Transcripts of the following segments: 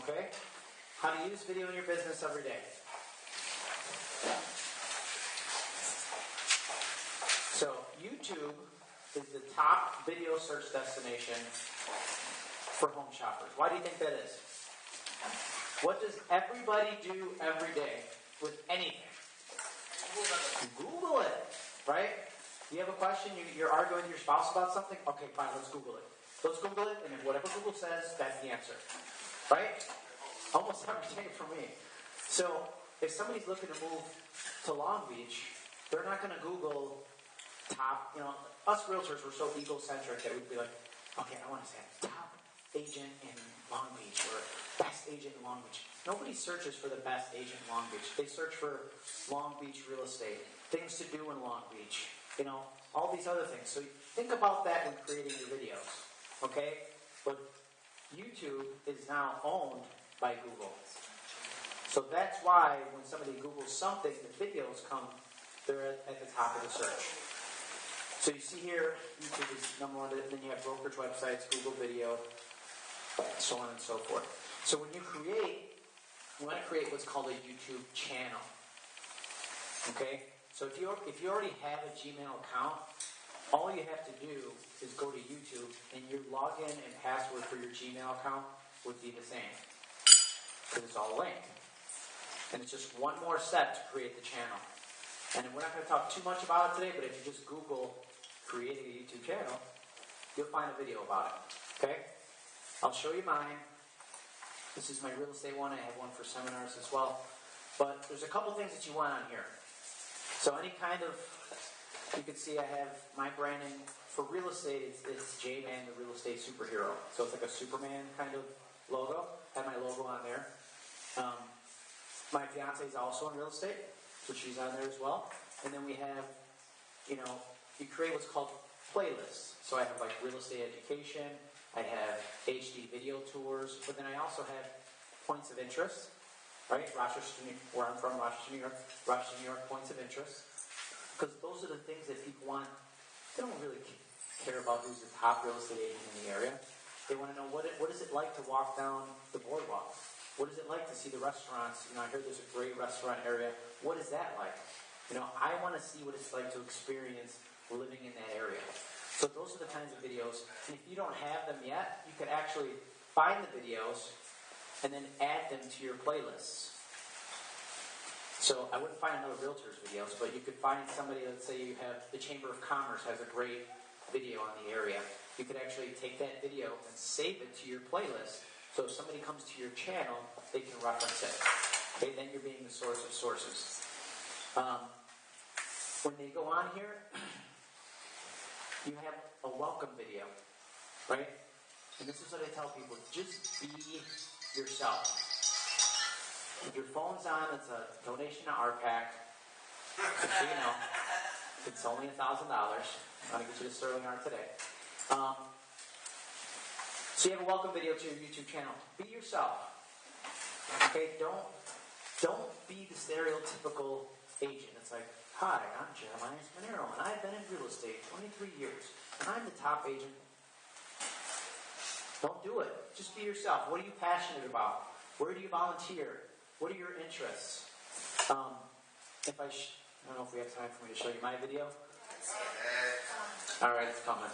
Okay? How to use video in your business every day. So, YouTube is the top video search destination for home shoppers. Why do you think that is? What does everybody do every day with anything? Google it, right? You have a question, you're arguing with your spouse about something? Okay, fine, let's Google it. Let's Google it, and if whatever Google says, that's the answer. Right? Almost every day for me. So, if somebody's looking to move to Long Beach, they're not going to Google top, us realtors were so egocentric that we'd be like, okay, I want to say top agent in Long Beach or best agent in Long Beach. Nobody searches for the best agent in Long Beach. They search for Long Beach real estate, things to do in Long Beach, all these other things. So think about that when creating your videos, okay? But YouTube is now owned by Google. So that's why when somebody Googles something, the videos come, they're at the top of the search. So you see here, YouTube is number one, then you have brokerage websites, Google Video, so on and so forth. So when you want to create what's called a YouTube channel. Okay? So if you already have a Gmail account, all you have to do is go to YouTube and your login and password for your Gmail account would be the same. Because it's all linked. And it's just one more step to create the channel. And we're not going to talk too much about it today, but if you just Google creating a YouTube channel, you'll find a video about it. Okay? I'll show you mine. This is my real estate one. I have one for seminars as well. But there's a couple things that you want on here. So any kind of, you can see I have my branding for real estate. It's JMan, the real estate superhero. So it's like a Superman kind of logo. I have my logo on there. My fiance is also in real estate, so she's on there as well. And then we have, you create what's called playlists. So I have like real estate education. I have HD video tours, but then I also have points of interest, right? Rochester, where I'm from, Rochester, New York, points of interest. Because those are the things that people want. They don't really care about who's the top real estate agent in the area. They want to know what is it like to walk down the boardwalk? What is it like to see the restaurants? I heard there's a great restaurant area. What is that like? I want to see what it's like to experience living in that area. So those are the kinds of videos. And if you don't have them yet, you could actually find the videos and then add them to your playlists. So I wouldn't find another realtor's videos, but you could find somebody, let's say you have the Chamber of Commerce has a great video on the area. You could actually take that video and save it to your playlist. So if somebody comes to your channel, they can reference it. Okay, then you're being the source of sources. When they go on here, you have a welcome video, right? And this is what I tell people, just be yourself. If your phone's on, it's a donation to RPAC. Just so you know, it's only $1,000. I'm going to get you to Sterling Art today. So you have a welcome video to your YouTube channel. Be yourself. Okay, don't be the stereotypical agent. It's like, hi, I'm JMan Seminars, and I've been in real estate 23 years, and I'm the top agent. Don't do it. Just be yourself. What are you passionate about? Where do you volunteer? What are your interests? I don't know if we have time for me to show you my video. All right, it's coming.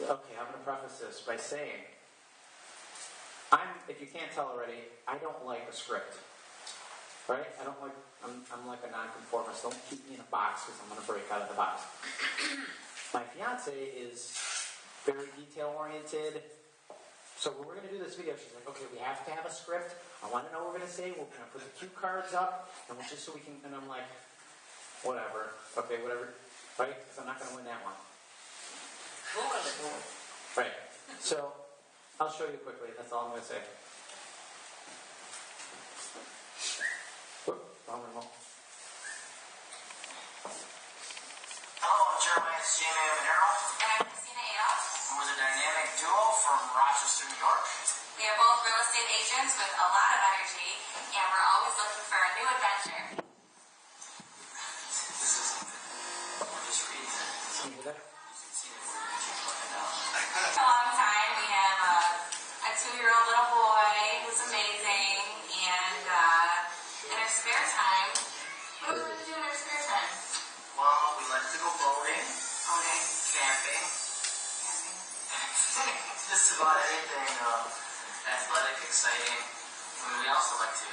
Okay, I'm going to preface this by saying, if you can't tell already, I don't like a script. Right? I'm like a nonconformist. Don't keep me in a box because I'm going to break out of the box. My fiance is very detail-oriented. So when we're going to do this video, she's like, okay, we have to have a script. I want to know what we're going to say. We're going to put the cue cards up, and just so we can, and I'm like, whatever. Okay, whatever. Right? Because I'm not going to win that one. Right. So, I'll show you quickly. That's all I'm going to say. Wrong remote. Hello, I'm JMan Seminars. And I'm Christina Adolph. And we're the dynamic duo from Rochester, New York. We are both real estate agents with a lot of energy, and we're always looking for a new adventure. This is we're just reading it. Can you hear that? You can see that we're looking down. For a long time, we have a 2-year-old 2-year-old little boy who's amazing. And in our spare time, what do we like to do in our spare time? Well, we like to go boating, Okay. camping, just about anything athletic, exciting. I mean, we also like to.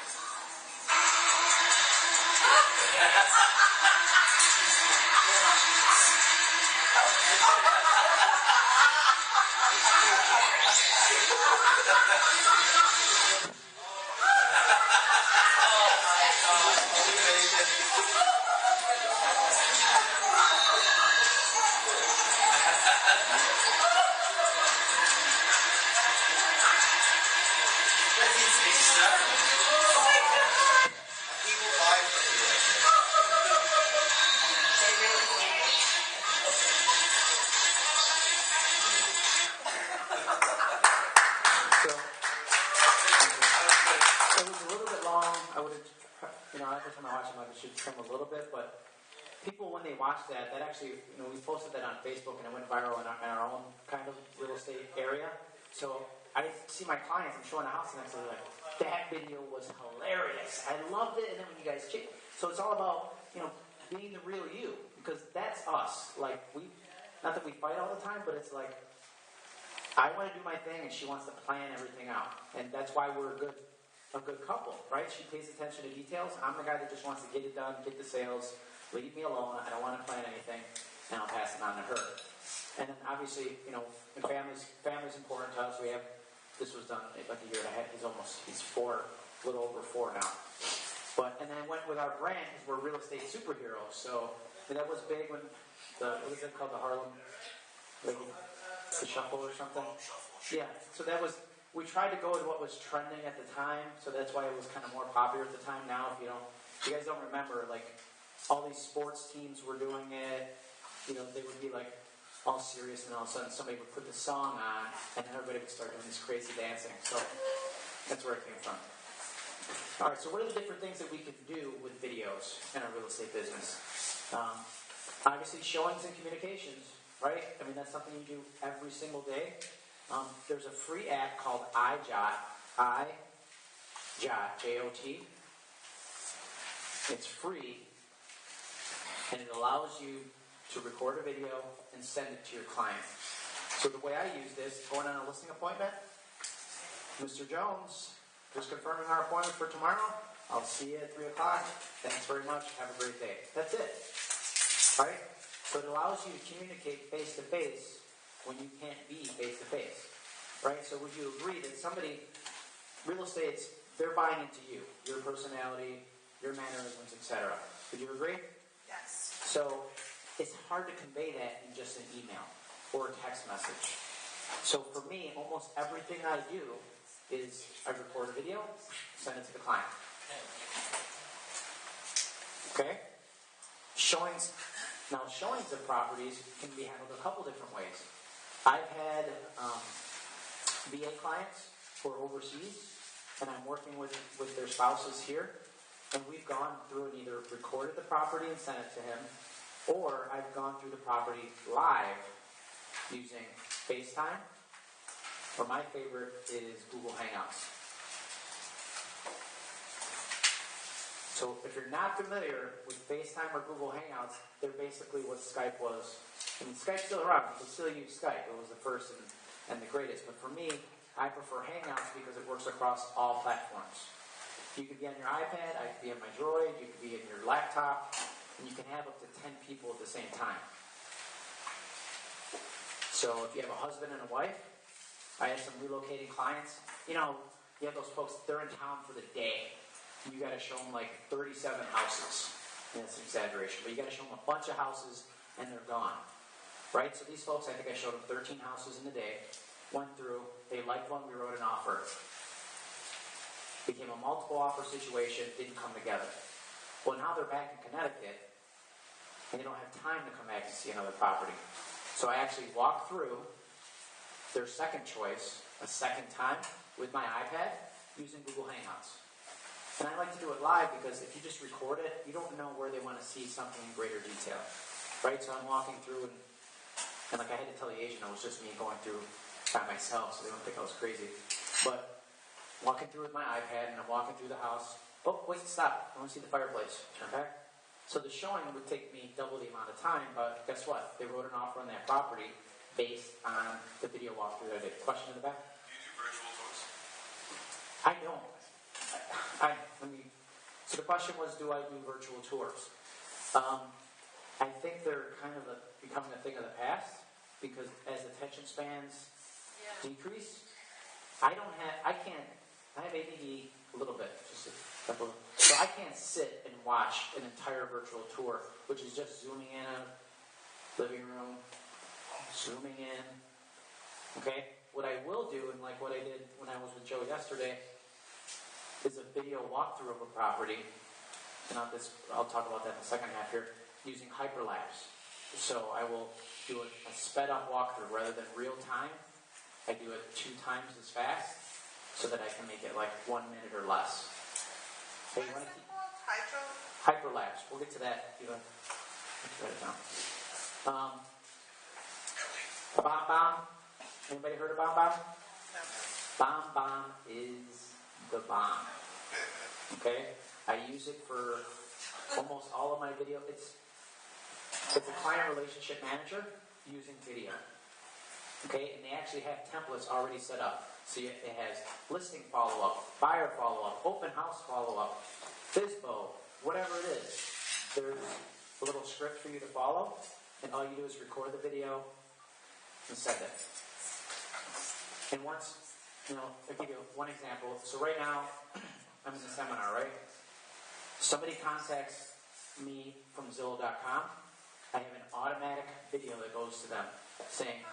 So, it was a little bit long. I would have, every time I watch them, I should trim a little bit, but people, when they watch that actually, we posted that on Facebook and it went viral in our own kind of real estate area. So I see my clients, I'm showing the house and they're like, that video was hilarious. I loved it. And then when you guys check, so it's all about, being the real you, because that's us. Like, not that we fight all the time, but it's like, I want to do my thing and she wants to plan everything out. And that's why we're a good couple, right? She pays attention to details. I'm the guy that just wants to get it done, get the sales, leave me alone. I don't want to plan anything, and I'll pass it on to her. And then obviously, and family's important to us. This was done like a year and a half. He's 4, a little over 4 now. And then went with our brand because we're real estate superheroes. So that was big when what is it called, the Harlem, the shuffle or something? Yeah. So we tried to go with what was trending at the time. So that's why it was kind of more popular at the time. Now, if you guys don't remember, like all these sports teams were doing it. They would be like all serious, and all of a sudden somebody would put the song on, and then everybody would start doing this crazy dancing. So that's where it came from. All right, so what are the different things that we can do with videos in our real estate business? Obviously, showings and communications, right? I mean, that's something you do every single day. There's a free app called iJot, J-O-T. It's free, and it allows you to record a video and send it to your client. So the way I use this, going on a listing appointment, Mr. Jones, just confirming our appointment for tomorrow. I'll see you at 3 o'clock. Thanks very much. Have a great day. That's it. Right? So it allows you to communicate face-to-face when you can't be face-to-face. Right? So would you agree that real estate's, they're buying into you, your personality, your mannerisms, etc. Would you agree? Yes. So it's hard to convey that in just an email or a text message. So for me, almost everything I do is I record a video, send it to the client. Okay? Showings of properties can be handled a couple different ways. I've had VA clients who are overseas, and I'm working with their spouses here, and we've gone through and either recorded the property and sent it to him, or I've gone through the property live using FaceTime, or my favorite is Google Hangouts. So if you're not familiar with FaceTime or Google Hangouts, they're basically what Skype was. I mean, Skype's still around. People still use Skype. It was the first and the greatest. But for me, I prefer Hangouts because it works across all platforms. You could be on your iPad, I could be on my Droid, you could be in your laptop, and you can have up to 10 people at the same time. So if you have a husband and a wife, I have some relocating clients. You have those folks, they're in town for the day. And you got to show them like 37 houses. And that's an exaggeration. But you got to show them a bunch of houses and they're gone. Right? So these folks, I think I showed them 13 houses in the day. Went through. They liked one. We wrote an offer. Became a multiple offer situation. Didn't come together. Well, now they're back in Connecticut. And they don't have time to come back and see another property. So I actually walked through their second choice a second time with my iPad using Google Hangouts. And I like to do it live because if you just record it, you don't know where they want to see something in greater detail. Right? So I'm walking through and like I had to tell the agent it was just me going through by myself so they don't think I was crazy. But walking through with my iPad, and I'm walking through the house. Oh, wait, stop. I want to see the fireplace. Turn back. So the showing would take me double the amount of time, but guess what? They wrote an offer on that property based on the video walkthrough that I did. Question in the back? Do you do virtual tours? I don't. So the question was, do I do virtual tours? I think they're kind of becoming a thing of the past because as attention spans decrease, I have ADD a little bit, just a couple. So I can't sit and watch an entire virtual tour, which is just zooming in a living room, zooming in. Okay? What I will do, and like what I did when I was with Joe yesterday, is a video walkthrough of a property. And I'll talk about that in the second half here, using hyperlapse. So I will do a sped up walkthrough rather than real time. I do it 2 times as fast so that I can make it like 1 minute or less. Hey, you want to keep hyperlapse? We'll get to that. Let's write it down. BombBomb. Anybody heard of BombBomb? BombBomb is the bomb. Okay? I use it for almost all of my video. It's a client relationship manager using video. Okay? And they actually have templates already set up. So it has listing follow-up, buyer follow-up, open house follow-up, FISBO, whatever it is. There's a little script for you to follow, and all you do is record the video and send it. And once, I'll give you one example. So right now, I'm in a seminar, right? Somebody contacts me from Zillow.com. I have an automatic video that goes to them saying,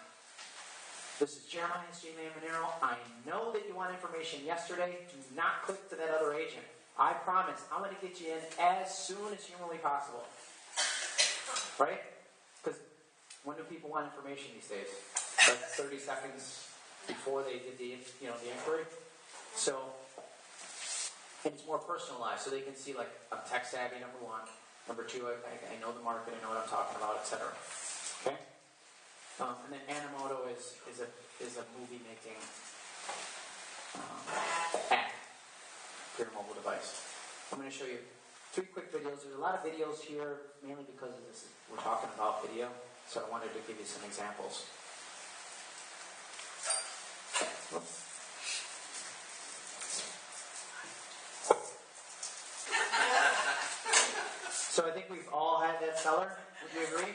"This is JMan Seminars. I know that you want information yesterday. Do not click to that other agent. I promise I'm going to get you in as soon as humanly possible." Right? Because when do people want information these days? Like 30 seconds before they did the inquiry. So, and it's more personalized, so they can see like I'm tech savvy, number 1. Number 2, I know the market, I know what I'm talking about, etc. Okay. And then Animoto is a movie making app for your mobile device. I'm going to show you 3 quick videos. There's a lot of videos here, mainly because of this. We're talking about video, so I wanted to give you some examples. So I think we've all had that seller. Would you agree?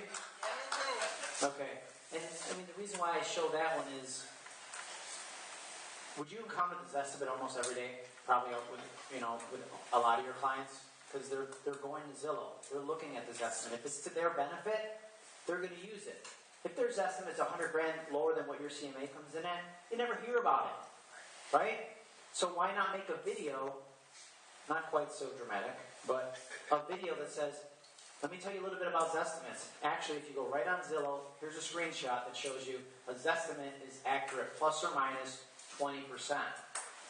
Okay. And the reason why I show that one is, would you encounter this estimate almost every day? Probably with a lot of your clients, because they're going to Zillow. They're looking at this estimate. If it's to their benefit, they're going to use it. If their estimate's $100,000 lower than what your CMA comes in at, you never hear about it, right? So why not make a video? Not quite so dramatic, but a video that says, let me tell you a little bit about Zestimates. Actually, if you go right on Zillow, here's a screenshot that shows you a Zestimate is accurate plus or minus 20%.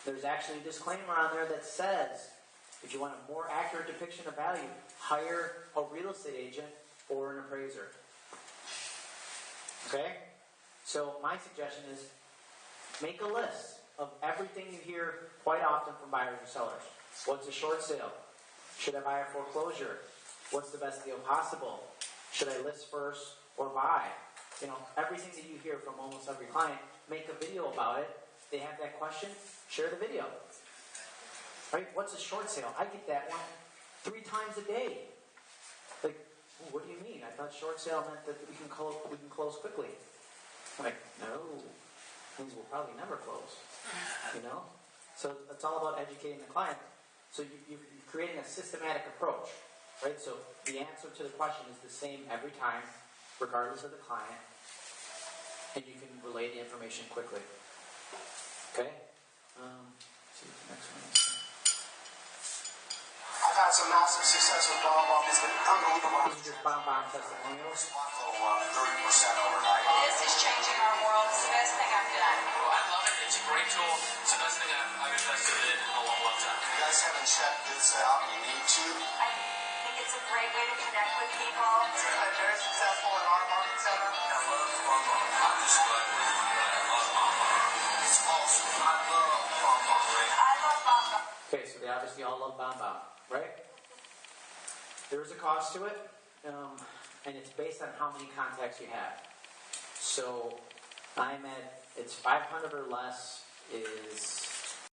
There's actually a disclaimer on there that says, if you want a more accurate depiction of value, hire a real estate agent or an appraiser. Okay? So my suggestion is, make a list of everything you hear quite often from buyers or sellers. What's a short sale? Should I buy a foreclosure? What's the best deal possible? Should I list first or buy? Everything that you hear from almost every client, make a video about it. They have that question, share the video. Right? What's a short sale? I get that one 3 times a day. Like, what do you mean? I thought short sale meant that we can close quickly. I'm like, no, things will probably never close. So it's all about educating the client. So you're creating a systematic approach, right? So the answer to the question is the same every time, regardless of the client, and you can relay the information quickly. Okay? Let's see what the next one is. I've had some massive success with BombBomb. It's been unbelievable. These are just BombBomb testimonials. 30% overnight. This is changing our world. It's the best thing I've done. Oh, I love it. It's a great tool. It's the best thing I've invested in a long, long time. If you guys haven't checked this out, you need to. I think it's a great way to connect with people. It's been very successful in our market center. I love BombBomb. I'm just glad we're doing it. I love BombBomb. It's awesome. I love They obviously all love BombBomb, right? There is a cost to it, and it's based on how many contacts you have. So I'm at, it's 500 or less is